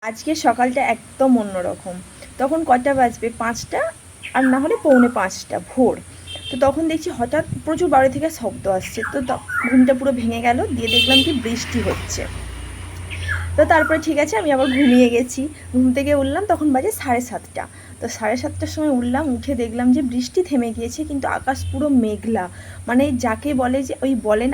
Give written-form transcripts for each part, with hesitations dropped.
আজকের সকালটা একদম অন্যরকম। তখন কটা বাজবে ৫টা, আর না হলে পৌনে ৫টা ভোর। তো তখন দেখছি হঠাৎ প্রচুর বাইরে থেকে শব্দ আসছে। তো ঘুমটা পুরো ভেঙে গেল, দিয়ে দেখলাম কি বৃষ্টি হচ্ছে। তো তারপরে ঠিক আছে, আমি আবার ঘুমিয়ে গেছি। ঘুম থেকে উঠলাম, তখন বাজে 7:30। তো 7:30টার সময় উঠলাম, উঠে দেখলাম যে বৃষ্টি থেমে গিয়েছে, কিন্তু আকাশ পুরো মেঘলা। মানে যাকে বলে যে ওই বলেন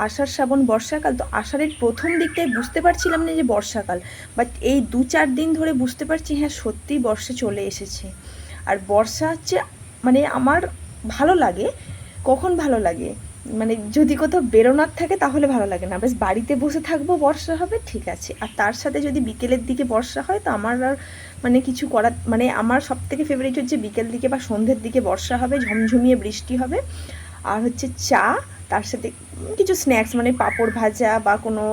আষাঢ় শ্রাবণ বর্ষাকাল, তো আষাঢ়ের প্রথম দিকটায় বুঝতে পারছিলাম না যে বর্ষাকাল, বাট এই 2-4 দিন ধরে বুঝতে পারছি হ্যাঁ সত্যিই বর্ষা চলে এসেছে। আর বর্ষা হচ্ছে মানে আমার ভালো লাগে। কখন ভালো লাগে, মানে যদি কোথাও বেরোনোর থাকে তাহলে ভালো লাগে না, বেশ বাড়িতে বসে থাকবো বর্ষা হবে ঠিক আছে, আর তার সাথে যদি বিকেলের দিকে বর্ষা হয় তো আমার আর মানে কিছু করার মানে আমার সব থেকে ফেভারিট হচ্ছে বিকেল দিকে বা সন্ধ্যের দিকে বর্ষা হবে, ঝমঝমিয়ে বৃষ্টি হবে, আর হচ্ছে চা, তার সাথে কিছু স্ন্যাক্স মানে পাঁপড় ভাজা বা কোনো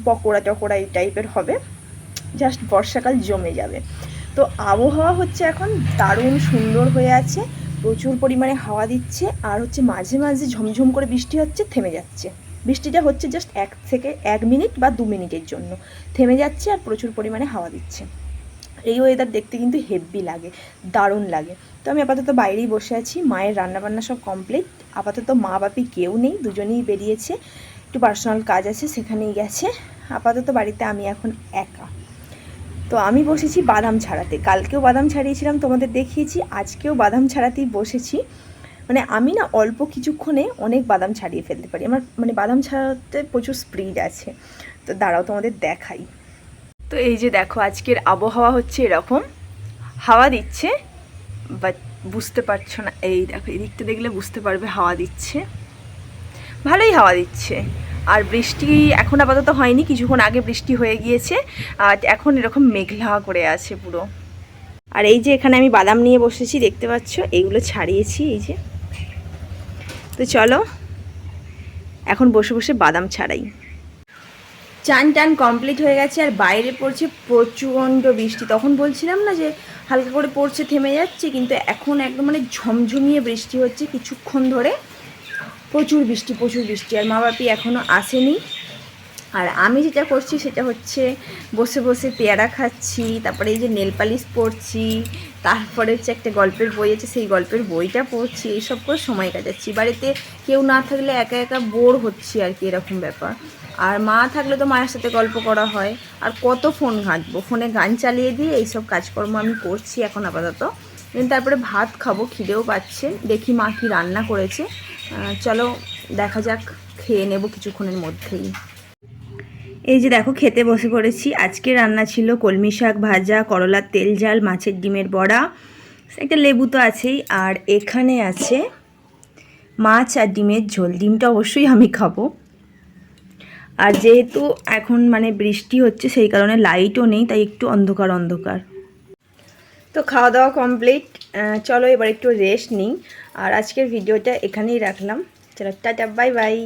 পকোড়া টকোড়া এই টাইপের হবে। জাস্ট বর্ষাকাল জমে যাবে। তো আবহাওয়া হচ্ছে এখন দারুণ সুন্দর হয়ে আছে, প্রচুর পরিমাণে হাওয়া দিচ্ছে, আর হচ্ছে মাঝে মাঝে ঝমঝম করে বৃষ্টি হচ্ছে, থেমে যাচ্ছে। বৃষ্টিটা হচ্ছে জাস্ট 1 মিনিট বা 2 মিনিটের জন্য, থেমে যাচ্ছে আর প্রচুর পরিমাণে হাওয়া দিচ্ছে। এই ওয়েদার দেখতে কিন্তু হেভি লাগে, দারুণ লাগে। তো আমি আপাতত বাইরেই বসে আছি, মায়ের রান্নাবান্না সব কমপ্লিট। আপাতত মা বাপি কেউ নেই, দুজনেই বেরিয়েছে, একটু পার্সোনাল কাজ আছে সেখানেই গেছে। আপাতত বাড়িতে আমি এখন একা। তো আমি বসেছি বাদাম ছাড়াতে, কালকেও বাদাম ছাড়িয়েছিলাম তোমাদের দেখিয়েছি, আজকেও বাদাম ছাড়াতেই বসেছি। মানে আমি না অল্প কিছুক্ষণে অনেক বাদাম ছাড়িয়ে ফেলতে পারি, আমার মানে বাদাম ছাড়াতে প্রচুর স্পিড আছে। তো দাঁড়াও তোমাদের দেখাই। তো এই যে দেখো আজকের আবহাওয়া হচ্ছে এরকম, হাওয়া দিচ্ছে, বাট বুঝতে পারছো না, এই দেখো এদিকটা দেখলে বুঝতে পারবে হাওয়া দিচ্ছে, ভালোই হাওয়া দিচ্ছে। আর বৃষ্টি এখন আপাতত হয়নি, কিছুক্ষণ আগে বৃষ্টি হয়ে গিয়েছে, আর এখন এরকম মেঘলা করে আছে পুরো। আর এই যে এখানে আমি বাদাম নিয়ে বসেছি, দেখতে পাচ্ছ এইগুলো ছাড়িয়েছি এই যে। তো চলো এখন বসে বসে বাদাম ছাড়াই। চান টান কমপ্লিট হয়ে গেছে, আর বাইরে পড়ছে প্রচণ্ড বৃষ্টি। তখন বলছিলাম না যে হালকা করে পড়ছে থেমে যাচ্ছে, কিন্তু এখন একদম মানে ঝমঝমিয়ে বৃষ্টি হচ্ছে কিছুক্ষণ ধরে, প্রচুর বৃষ্টি প্রচুর বৃষ্টি। আর মা বাপি এখনও আসেনি, আর আমি যেটা করছি সেটা হচ্ছে বসে বসে পেয়ারা খাচ্ছি, তারপরে এই যে নেল পালিশ পড়ছি, তারপরে হচ্ছে একটা গল্পের বই আছে সেই গল্পের বইটা পড়ছি, এইসব করে সময় কাটাচ্ছি। বাড়িতে কেউ না থাকলে একা একা বোর হচ্ছি আর কি, এরকম ব্যাপার। আর মা থাকলে তো মায়ের সাথে গল্প করা হয়, আর কত ফোন ঘাঁটবো, ফোনে গান চালিয়ে দিয়ে এইসব কাজকর্ম আমি করছি এখন আপাতত। তারপরে ভাত খাবো, খিদেও পাচ্ছে, দেখি মা কি রান্না করেছে, চলো দেখা যাক, খেয়ে নেব কিছুক্ষণের মধ্যেই। এই যে দেখো খেতে বসে পড়েছি। আজকে রান্না ছিল কলমি শাক ভাজা, করলার তেল ঝাল, মাছের ডিমের বড়া, একটা লেবু তো আছেই, আর এখানে আছে মাছ আর ডিমের ঝোল। ডিমটা অবশ্যই আমি খাবো। আর যেহেতু এখন মানে বৃষ্টি হচ্ছে সেই কারণে লাইটও নেই, তাই একটু অন্ধকার অন্ধকার। তো খাওয়া দাওয়া কমপ্লিট, চলো এবার একটু রেস্ট নিই। আর আজকের ভিডিওটা এখানেই রাখলাম, চলো টাটা বাই বাই।